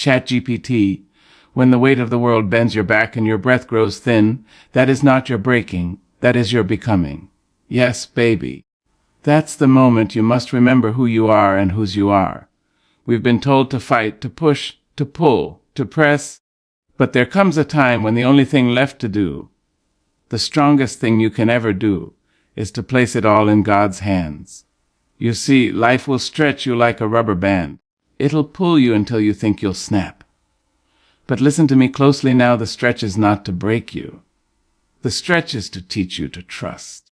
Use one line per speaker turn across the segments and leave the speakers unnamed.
ChatGPT, when the weight of the world bends your back and your breath grows thin, that is not your breaking, that is your becoming. Yes, baby. That's the moment you must remember who you are and whose you are. We've been told to fight, to push, to pull, to press, but there comes a time when the only thing left to do, the strongest thing you can ever do, is to place it all in God's hands. You see, life will stretch you like a rubber band. It'll pull you until you think you'll snap. But listen to me closely now, the stretch is not to break you. The stretch is to teach you to trust.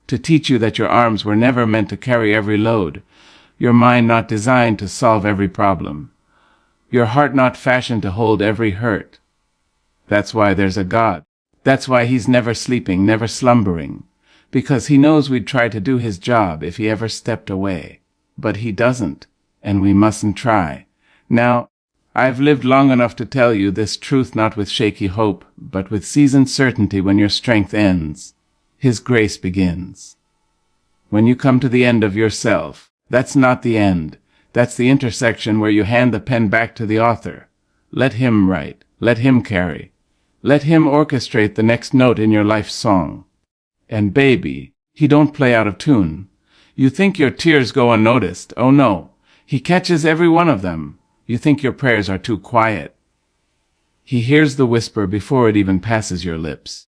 To teach you that your arms were never meant to carry every load, your mind not designed to solve every problem, your heart not fashioned to hold every hurt. That's why there's a God. That's why he's never sleeping, never slumbering, because he knows we'd try to do his job if he ever stepped away. But he doesn't, and we mustn't try. Now, I've lived long enough to tell you this truth, not with shaky hope, but with seasoned certainty. When your strength ends, his grace begins. When you come to the end of yourself, that's not the end. That's the intersection where you hand the pen back to the author. Let him write. Let him carry. Let him orchestrate the next note in your life song. And baby, he don't play out of tune. You think your tears go unnoticed. Oh no, he catches every one of them. You think your prayers are too quiet. He hears the whisper before it even passes your lips.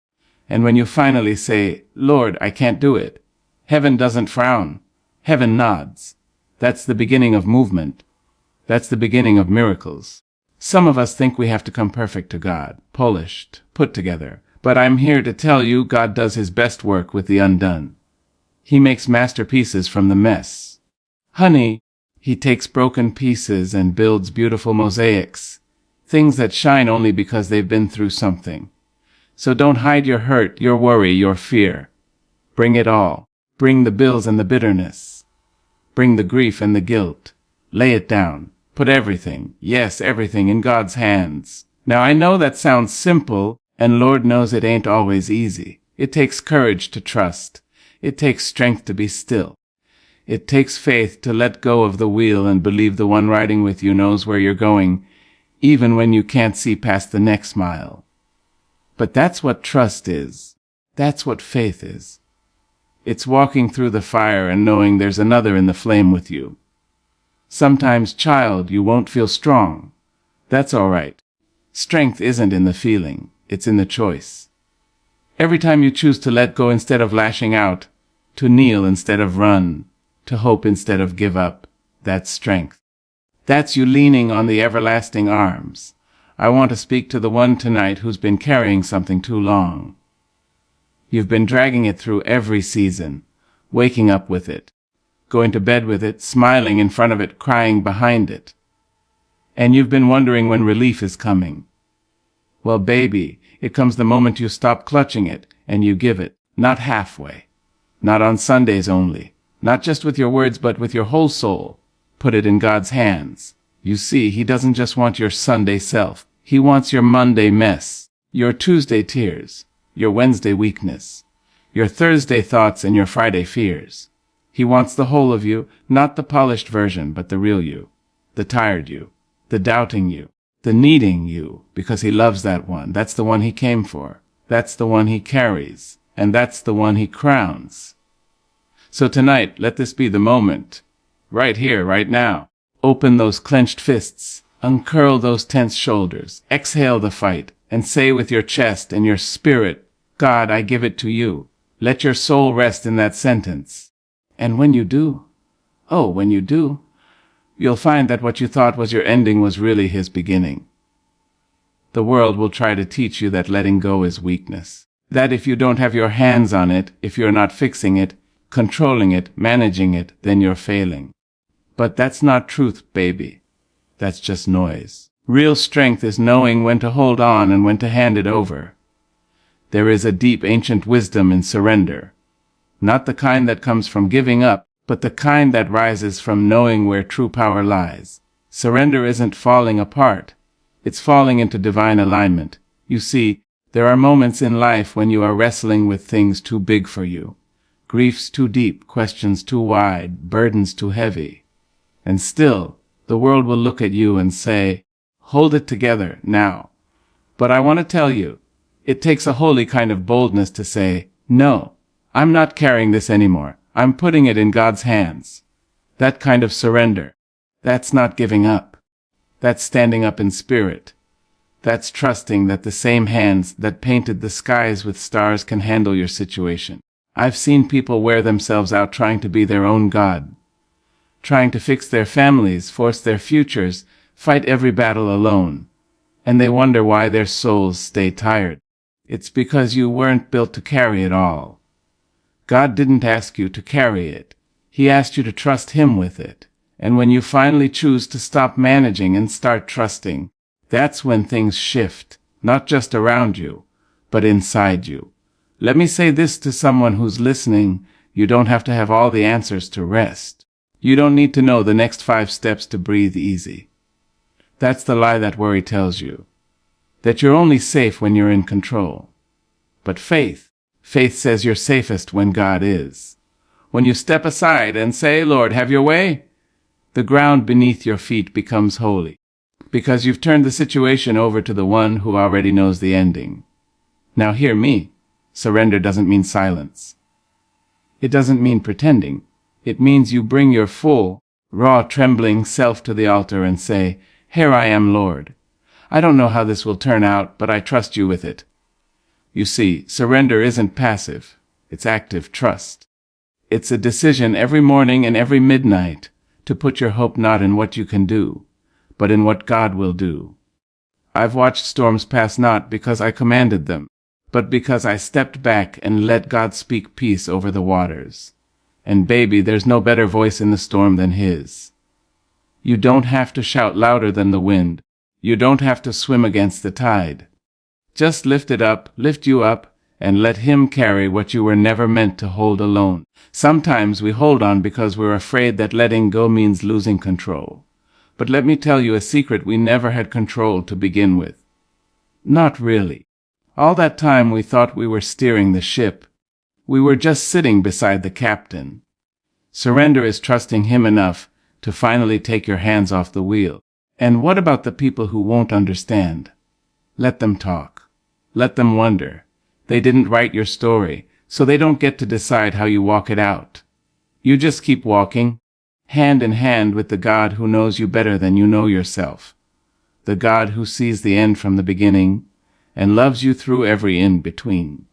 And when you finally say, Lord, I can't do it, heaven doesn't frown. Heaven nods. That's the beginning of movement. That's the beginning of miracles. Some of us think we have to come perfect to God, polished, put together. But I'm here to tell you God does his best work with the undone. He makes masterpieces from the mess. Honey, he takes broken pieces and builds beautiful mosaics, things that shine only because they've been through something. So don't hide your hurt, your worry, your fear. Bring it all. Bring the bills and the bitterness. Bring the grief and the guilt. Lay it down. Put everything, yes, everything, in God's hands. Now I know that sounds simple, and Lord knows it ain't always easy. It takes courage to trust. It takes strength to be still. It takes faith to let go of the wheel and believe the one riding with you knows where you're going, even when you can't see past the next mile. But that's what trust is. That's what faith is. It's walking through the fire and knowing there's another in the flame with you. Sometimes, child, you won't feel strong. That's all right. Strength isn't in the feeling. It's in the choice. Every time you choose to let go instead of lashing out, to kneel instead of run, to hope instead of give up, that's strength. That's you leaning on the everlasting arms. I want to speak to the one tonight who's been carrying something too long. You've been dragging it through every season, waking up with it, going to bed with it, smiling in front of it, crying behind it. And you've been wondering when relief is coming. Well, baby, it comes the moment you stop clutching it and you give it, not halfway, not on Sundays only, not just with your words but with your whole soul. Put it in God's hands. You see, he doesn't just want your Sunday self. He wants your Monday mess, your Tuesday tears, your Wednesday weakness, your Thursday thoughts and your Friday fears. He wants the whole of you, not the polished version, but the real you, the tired you, the doubting you, the needing you, because he loves that one. That's the one he came for. That's the one he carries. And that's the one he crowns. So tonight, let this be the moment. Right here, right now. Open those clenched fists. Uncurl those tense shoulders. Exhale the fight. And say with your chest and your spirit, God, I give it to you. Let your soul rest in that sentence. And when you do, when you do, you'll find that what you thought was your ending was really his beginning. The world will try to teach you that letting go is weakness. That if you don't have your hands on it, if you're not fixing it, controlling it, managing it, then you're failing. But that's not truth, baby. That's just noise. Real strength is knowing when to hold on and when to hand it over. There is a deep ancient wisdom in surrender. Not the kind that comes from giving up, but the kind that rises from knowing where true power lies. Surrender isn't falling apart. It's falling into divine alignment. You see, there are moments in life when you are wrestling with things too big for you. Griefs too deep, questions too wide, burdens too heavy. And still, the world will look at you and say, Hold it together now. But I want to tell you, it takes a holy kind of boldness to say, no, I'm not carrying this anymore. I'm putting it in God's hands. That kind of surrender. That's not giving up. That's standing up in spirit. That's trusting that the same hands that painted the skies with stars can handle your situation. I've seen people wear themselves out trying to be their own God, trying to fix their families, force their futures, fight every battle alone. And they wonder why their souls stay tired. It's because you weren't built to carry it all. God didn't ask you to carry it. He asked you to trust Him with it. And when you finally choose to stop managing and start trusting, that's when things shift, not just around you, but inside you. Let me say this to someone who's listening. You don't have to have all the answers to rest. You don't need to know the next 5 steps to breathe easy. That's the lie that worry tells you, that you're only safe when you're in control. But faith says you're safest when God is. When you step aside and say, Lord, have your way, the ground beneath your feet becomes holy, because you've turned the situation over to the one who already knows the ending. Now hear me. Surrender doesn't mean silence. It doesn't mean pretending. It means you bring your full, raw, trembling self to the altar and say, here I am, Lord. I don't know how this will turn out, but I trust you with it. You see, surrender isn't passive. It's active trust. It's a decision every morning and every midnight to put your hope not in what you can do, but in what God will do. I've watched storms pass not because I commanded them, but because I stepped back and let God speak peace over the waters. And baby, there's no better voice in the storm than His. You don't have to shout louder than the wind. You don't have to swim against the tide. Just lift you up, and let Him carry what you were never meant to hold alone. Sometimes we hold on because we're afraid that letting go means losing control. But let me tell you a secret: we never had control to begin with. Not really. All that time we thought we were steering the ship. We were just sitting beside the captain. Surrender is trusting Him enough to finally take your hands off the wheel. And what about the people who won't understand? Let them talk. Let them wonder. They didn't write your story, so they don't get to decide how you walk it out. You just keep walking, hand in hand with the God who knows you better than you know yourself. The God who sees the end from the beginning and loves you through every in-between.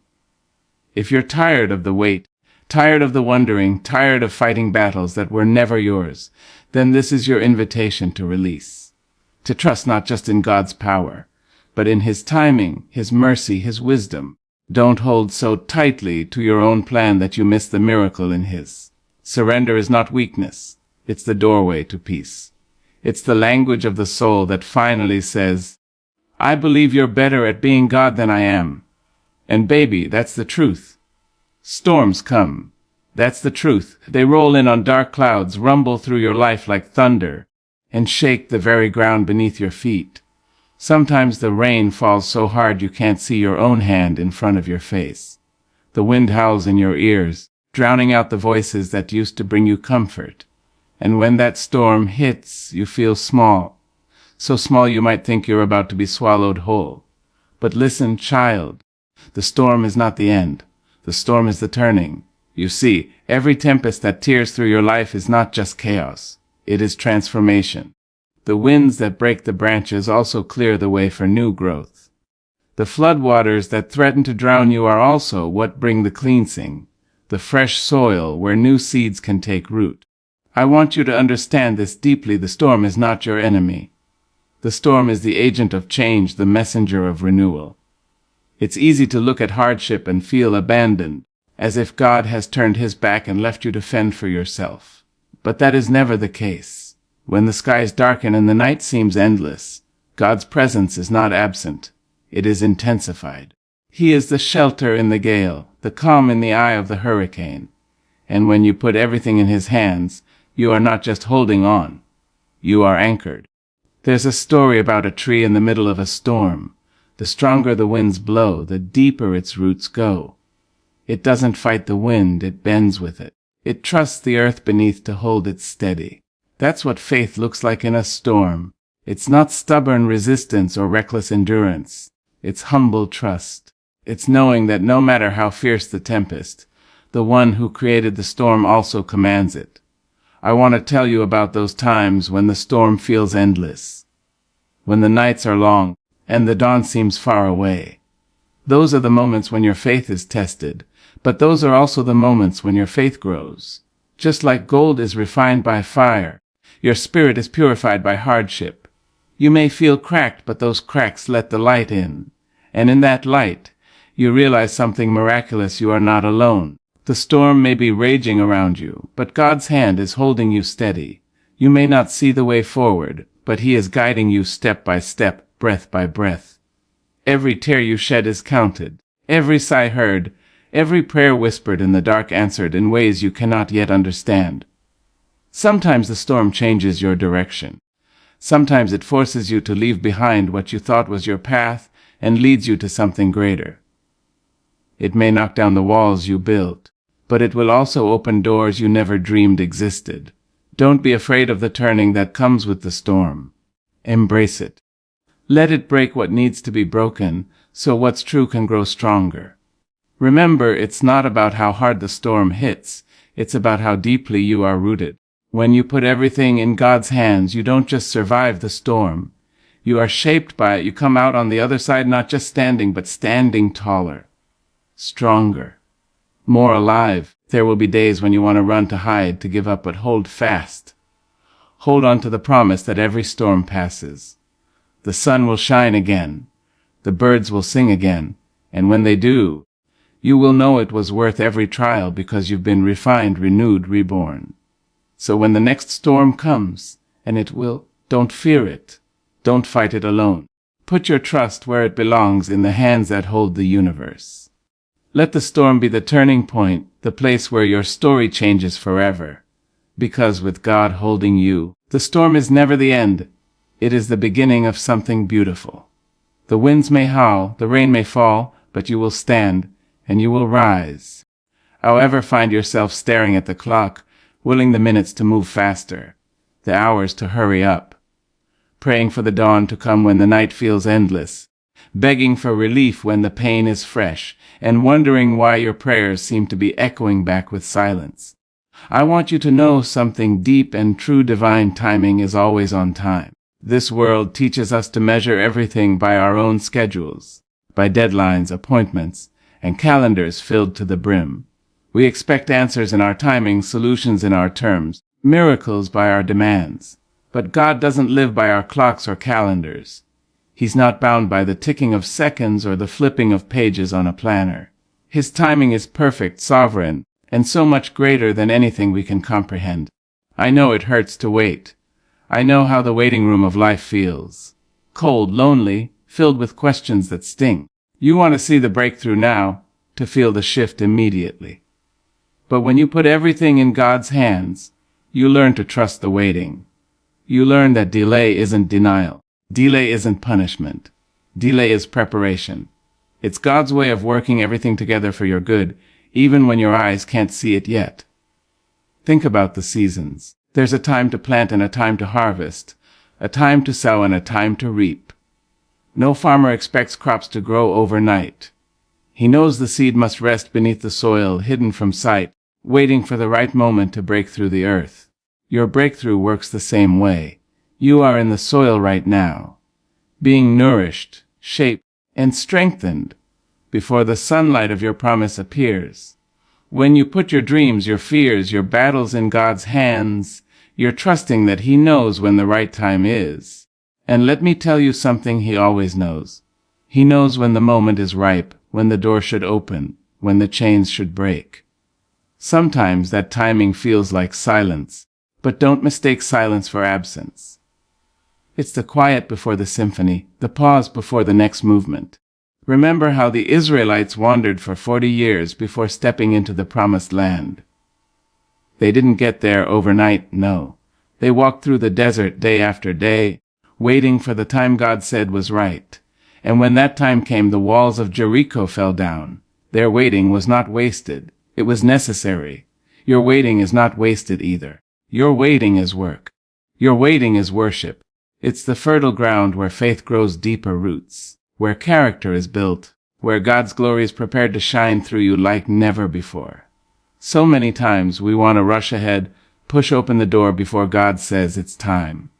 If you're tired of the wait, tired of the wondering, tired of fighting battles that were never yours, then this is your invitation to release. To trust not just in God's power, but in His timing, His mercy, His wisdom. Don't hold so tightly to your own plan that you miss the miracle in His. Surrender is not weakness. It's the doorway to peace. It's the language of the soul that finally says, I believe you're better at being God than I am. And baby, that's the truth. Storms come. That's the truth. They roll in on dark clouds, rumble through your life like thunder, and shake the very ground beneath your feet. Sometimes the rain falls so hard you can't see your own hand in front of your face. The wind howls in your ears, drowning out the voices that used to bring you comfort. And when that storm hits, you feel small. So small you might think you're about to be swallowed whole. But listen, child, the storm is not the end. The storm is the turning. You see, every tempest that tears through your life is not just chaos. It is transformation. The winds that break the branches also clear the way for new growth. The floodwaters that threaten to drown you are also what bring the cleansing, the fresh soil where new seeds can take root. I want you to understand this deeply. The storm is not your enemy. The storm is the agent of change, the messenger of renewal. It's easy to look at hardship and feel abandoned, as if God has turned His back and left you to fend for yourself. But that is never the case. When the skies darken and the night seems endless, God's presence is not absent. It is intensified. He is the shelter in the gale, the calm in the eye of the hurricane. And when you put everything in His hands, you are not just holding on. You are anchored. There's a story about a tree in the middle of a storm. The stronger the winds blow, the deeper its roots go. It doesn't fight the wind, it bends with it. It trusts the earth beneath to hold it steady. That's what faith looks like in a storm. It's not stubborn resistance or reckless endurance. It's humble trust. It's knowing that no matter how fierce the tempest, the one who created the storm also commands it. I want to tell you about those times when the storm feels endless, when the nights are long and the dawn seems far away. Those are the moments when your faith is tested, but those are also the moments when your faith grows. Just like gold is refined by fire, your spirit is purified by hardship. You may feel cracked, but those cracks let the light in. And in that light, you realize something miraculous: you are not alone. The storm may be raging around you, but God's hand is holding you steady. You may not see the way forward, but He is guiding you step by step, breath by breath. Every tear you shed is counted, every sigh heard, every prayer whispered in the dark answered in ways you cannot yet understand. Sometimes the storm changes your direction. Sometimes it forces you to leave behind what you thought was your path and leads you to something greater. It may knock down the walls you built, but it will also open doors you never dreamed existed. Don't be afraid of the turning that comes with the storm. Embrace it. Let it break what needs to be broken, so what's true can grow stronger. Remember, it's not about how hard the storm hits, it's about how deeply you are rooted. When you put everything in God's hands, you don't just survive the storm. You are shaped by it. You come out on the other side not just standing, but standing taller, stronger, more alive. There will be days when you want to run, to hide, to give up, but hold fast. Hold on to the promise that every storm passes. The sun will shine again. The birds will sing again. And when they do, you will know it was worth every trial because you've been refined, renewed, reborn. So when the next storm comes, and it will, don't fear it. Don't fight it alone. Put your trust where it belongs, in the hands that hold the universe. Let the storm be the turning point, the place where your story changes forever. Because with God holding you, the storm is never the end. It is the beginning of something beautiful. The winds may howl, the rain may fall, but you will stand, and you will rise. However, find yourself staring at the clock, willing the minutes to move faster, the hours to hurry up, praying for the dawn to come when the night feels endless, begging for relief when the pain is fresh, and wondering why your prayers seem to be echoing back with silence. I want you to know something deep and true: divine timing is always on time. This world teaches us to measure everything by our own schedules, by deadlines, appointments, and calendars filled to the brim. We expect answers in our timing, solutions in our terms, miracles by our demands. But God doesn't live by our clocks or calendars. He's not bound by the ticking of seconds or the flipping of pages on a planner. His timing is perfect, sovereign, and so much greater than anything we can comprehend. I know it hurts to wait. I know how the waiting room of life feels. Cold, lonely, filled with questions that sting. You want to see the breakthrough now, to feel the shift immediately. But when you put everything in God's hands, you learn to trust the waiting. You learn that delay isn't denial. Delay isn't punishment. Delay is preparation. It's God's way of working everything together for your good, even when your eyes can't see it yet. Think about the seasons. There's a time to plant and a time to harvest, a time to sow and a time to reap. No farmer expects crops to grow overnight. He knows the seed must rest beneath the soil, hidden from sight, waiting for the right moment to break through the earth. Your breakthrough works the same way. You are in the soil right now, being nourished, shaped, and strengthened before the sunlight of your promise appears. When you put your dreams, your fears, your battles in God's hands, you're trusting that He knows when the right time is. And let me tell you something: He always knows. He knows when the moment is ripe, when the door should open, when the chains should break. Sometimes that timing feels like silence, but don't mistake silence for absence. It's the quiet before the symphony, the pause before the next movement. Remember how the Israelites wandered for 40 years before stepping into the promised land. They didn't get there overnight, no. They walked through the desert day after day, waiting for the time God said was right. And when that time came, the walls of Jericho fell down. Their waiting was not wasted. It was necessary. Your waiting is not wasted either. Your waiting is work. Your waiting is worship. It's the fertile ground where faith grows deeper roots, where character is built, where God's glory is prepared to shine through you like never before. So many times we want to rush ahead, push open the door before God says it's time.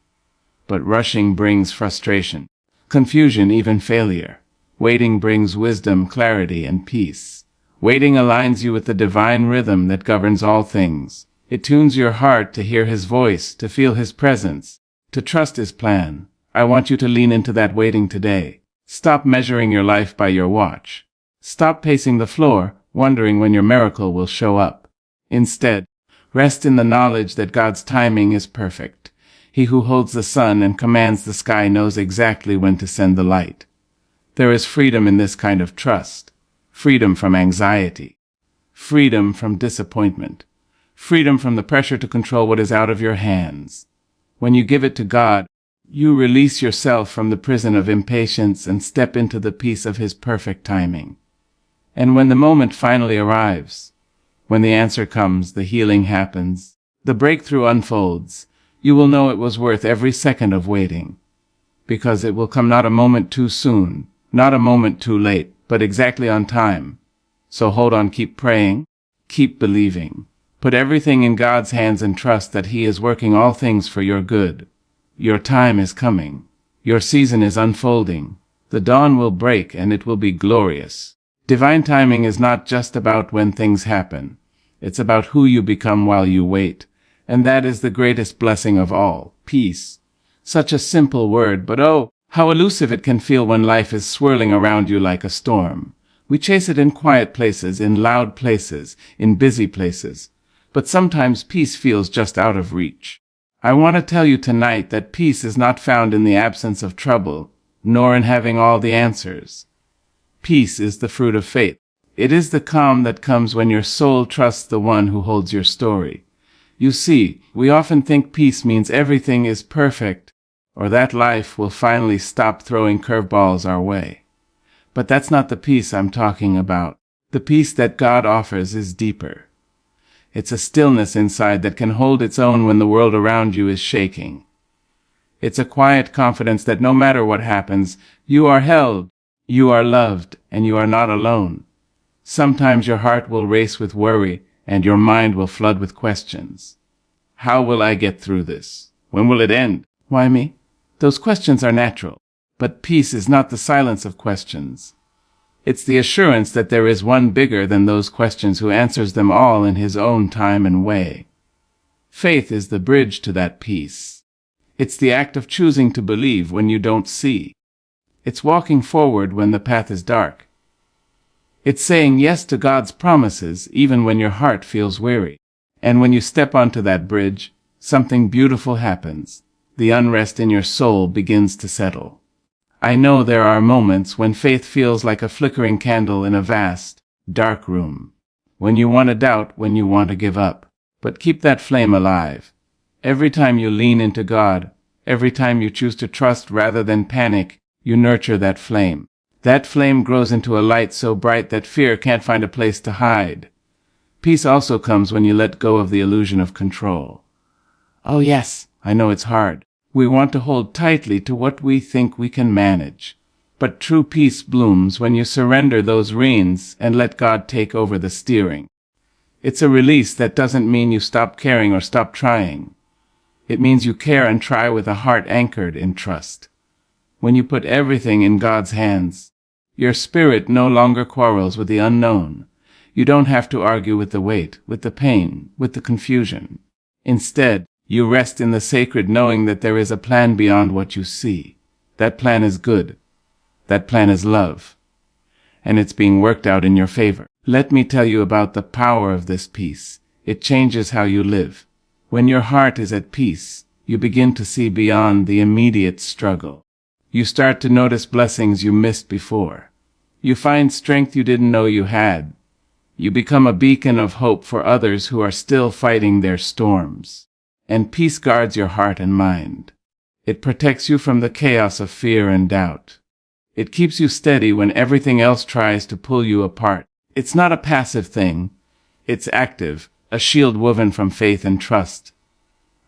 But rushing brings frustration, confusion, even failure. Waiting brings wisdom, clarity, and peace. Waiting aligns you with the divine rhythm that governs all things. It tunes your heart to hear His voice, to feel His presence, to trust His plan. I want you to lean into that waiting today. Stop measuring your life by your watch. Stop pacing the floor, wondering when your miracle will show up. Instead, rest in the knowledge that God's timing is perfect. He who holds the sun and commands the sky knows exactly when to send the light. There is freedom in this kind of trust. Freedom from anxiety. Freedom from disappointment. Freedom from the pressure to control what is out of your hands. When you give it to God, you release yourself from the prison of impatience and step into the peace of His perfect timing. And when the moment finally arrives, when the answer comes, the healing happens, the breakthrough unfolds, you will know it was worth every second of waiting. Because it will come not a moment too soon, not a moment too late, but exactly on time. So hold on, keep praying, keep believing. Put everything in God's hands and trust that He is working all things for your good. Your time is coming. Your season is unfolding. The dawn will break and it will be glorious. Divine timing is not just about when things happen. It's about who you become while you wait. And that is the greatest blessing of all, peace. Such a simple word, but oh, how elusive it can feel when life is swirling around you like a storm. We chase it in quiet places, in loud places, in busy places. But sometimes peace feels just out of reach. I want to tell you tonight that peace is not found in the absence of trouble, nor in having all the answers. Peace is the fruit of faith. It is the calm that comes when your soul trusts the one who holds your story. You see, we often think peace means everything is perfect, or that life will finally stop throwing curveballs our way. But that's not the peace I'm talking about. The peace that God offers is deeper. It's a stillness inside that can hold its own when the world around you is shaking. It's a quiet confidence that no matter what happens, you are held, you are loved, and you are not alone. Sometimes your heart will race with worry, and your mind will flood with questions. How will I get through this? When will it end? Why me? Those questions are natural. But peace is not the silence of questions. It's the assurance that there is one bigger than those questions who answers them all in His own time and way. Faith is the bridge to that peace. It's the act of choosing to believe when you don't see. It's walking forward when the path is dark. It's saying yes to God's promises even when your heart feels weary. And when you step onto that bridge, something beautiful happens. The unrest in your soul begins to settle. I know there are moments when faith feels like a flickering candle in a vast, dark room. When you want to doubt, when you want to give up. But keep that flame alive. Every time you lean into God, every time you choose to trust rather than panic, you nurture that flame. That flame grows into a light so bright that fear can't find a place to hide. Peace also comes when you let go of the illusion of control. Oh yes, I know it's hard. We want to hold tightly to what we think we can manage. But true peace blooms when you surrender those reins and let God take over the steering. It's a release that doesn't mean you stop caring or stop trying. It means you care and try with a heart anchored in trust. When you put everything in God's hands, your spirit no longer quarrels with the unknown. You don't have to argue with the weight, with the pain, with the confusion. Instead, you rest in the sacred knowing that there is a plan beyond what you see. That plan is good. That plan is love. And it's being worked out in your favor. Let me tell you about the power of this peace. It changes how you live. When your heart is at peace, you begin to see beyond the immediate struggle. You start to notice blessings you missed before. You find strength you didn't know you had. You become a beacon of hope for others who are still fighting their storms. And peace guards your heart and mind. It protects you from the chaos of fear and doubt. It keeps you steady when everything else tries to pull you apart. It's not a passive thing. It's active, a shield woven from faith and trust.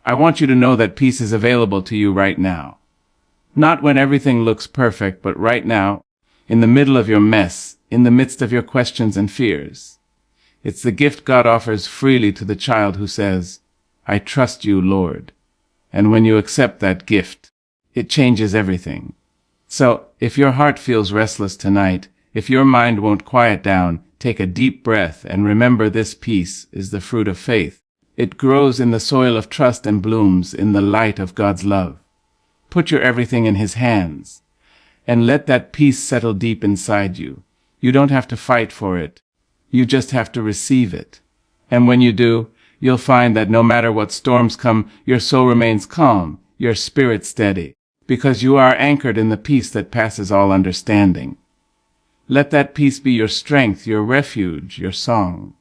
I want you to know that peace is available to you right now. Not when everything looks perfect, but right now, in the middle of your mess, in the midst of your questions and fears. It's the gift God offers freely to the child who says, "I trust you, Lord." And when you accept that gift, it changes everything. So, if your heart feels restless tonight, if your mind won't quiet down, take a deep breath and remember this peace is the fruit of faith. It grows in the soil of trust and blooms in the light of God's love. Put your everything in His hands, and let that peace settle deep inside you. You don't have to fight for it. You just have to receive it. And when you do, you'll find that no matter what storms come, your soul remains calm, your spirit steady, because you are anchored in the peace that passes all understanding. Let that peace be your strength, your refuge, your song.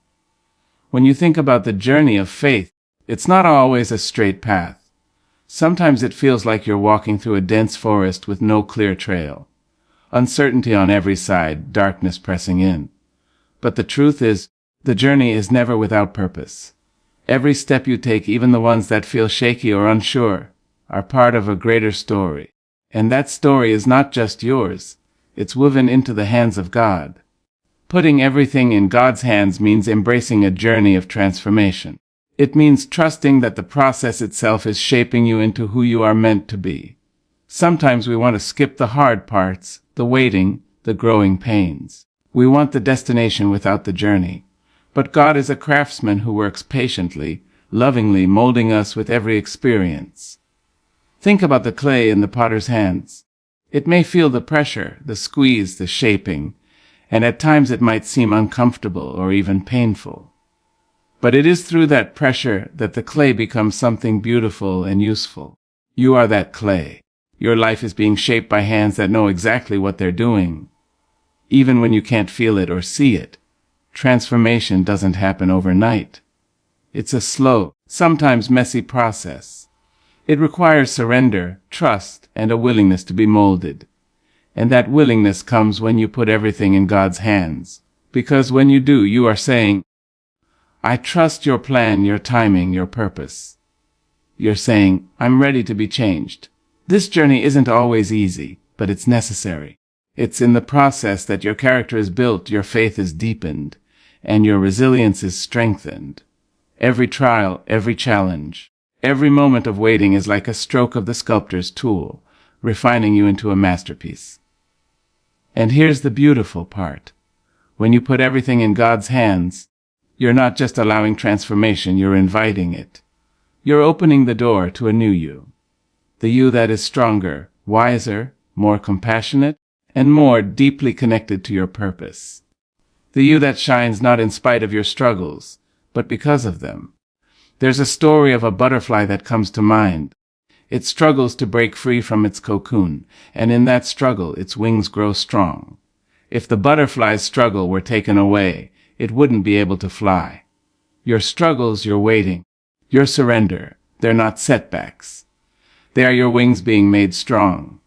When you think about the journey of faith, it's not always a straight path. Sometimes it feels like you're walking through a dense forest with no clear trail. Uncertainty on every side, darkness pressing in. But the truth is, the journey is never without purpose. Every step you take, even the ones that feel shaky or unsure, are part of a greater story. And that story is not just yours. It's woven into the hands of God. Putting everything in God's hands means embracing a journey of transformation. It means trusting that the process itself is shaping you into who you are meant to be. Sometimes we want to skip the hard parts, the waiting, the growing pains. We want the destination without the journey. But God is a craftsman who works patiently, lovingly molding us with every experience. Think about the clay in the potter's hands. It may feel the pressure, the squeeze, the shaping, and at times it might seem uncomfortable or even painful. But it is through that pressure that the clay becomes something beautiful and useful. You are that clay. Your life is being shaped by hands that know exactly what they're doing. Even when you can't feel it or see it, transformation doesn't happen overnight. It's a slow, sometimes messy process. It requires surrender, trust, and a willingness to be molded. And that willingness comes when you put everything in God's hands. Because when you do, you are saying, "I trust your plan, your timing, your purpose." You're saying, "I'm ready to be changed." This journey isn't always easy, but it's necessary. It's in the process that your character is built, your faith is deepened, and your resilience is strengthened. Every trial, every challenge, every moment of waiting is like a stroke of the sculptor's tool, refining you into a masterpiece. And here's the beautiful part. When you put everything in God's hands, you're not just allowing transformation, you're inviting it. You're opening the door to a new you. The you that is stronger, wiser, more compassionate, and more deeply connected to your purpose. The you that shines not in spite of your struggles, but because of them. There's a story of a butterfly that comes to mind. It struggles to break free from its cocoon, and in that struggle its wings grow strong. If the butterfly's struggle were taken away, it wouldn't be able to fly. Your struggles, your waiting, your surrender, they're not setbacks. They are your wings being made strong.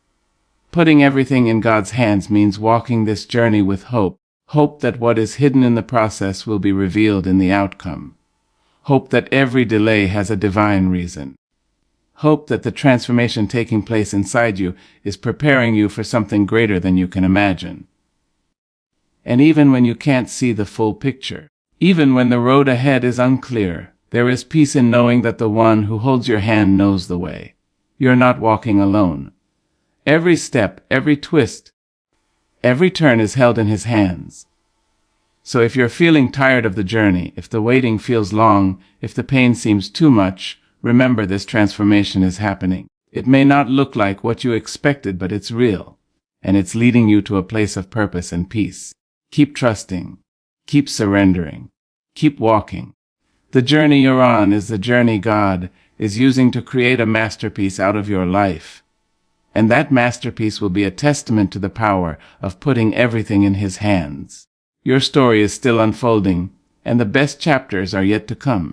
Putting everything in God's hands means walking this journey with hope. Hope that what is hidden in the process will be revealed in the outcome. Hope that every delay has a divine reason. Hope that the transformation taking place inside you is preparing you for something greater than you can imagine. And even when you can't see the full picture, even when the road ahead is unclear, there is peace in knowing that the one who holds your hand knows the way. You're not walking alone. Every step, every twist, every turn is held in His hands. So if you're feeling tired of the journey, if the waiting feels long, if the pain seems too much, remember this transformation is happening. It may not look like what you expected, but it's real, and it's leading you to a place of purpose and peace. Keep trusting, keep surrendering, keep walking. The journey you're on is the journey God is using to create a masterpiece out of your life. And that masterpiece will be a testament to the power of putting everything in His hands. Your story is still unfolding, and the best chapters are yet to come.